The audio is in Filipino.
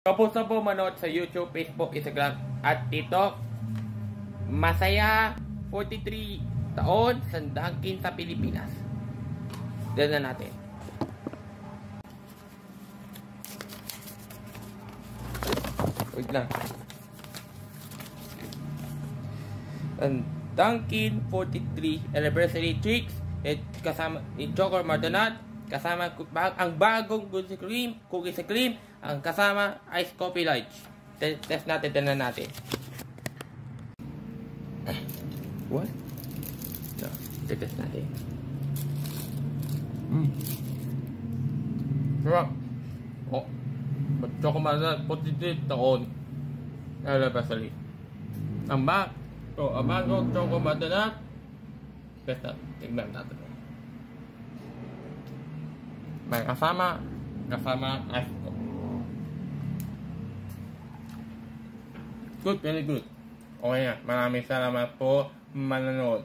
Tapos na po manood sa YouTube, Facebook, Instagram at TikTok. Masaya 43 taon sa Dunkin sa Pilipinas. Diyan na natin. Wait lang. And Dunkin 43 anniversary tricks at kasama ni Choco Mardanat, kasama ang bagong cookies cream, ang kasama ice coffee large. Test natin, tingnan natin. What? No, test natin. Sarap. Oh, Choco Mardanat 43 taon anniversary. Ang bagong Choco Mardanat. Test natin, tingnan natin. May kasama ice coffee. Good, very good. Okay na. Maraming salamat po manonood.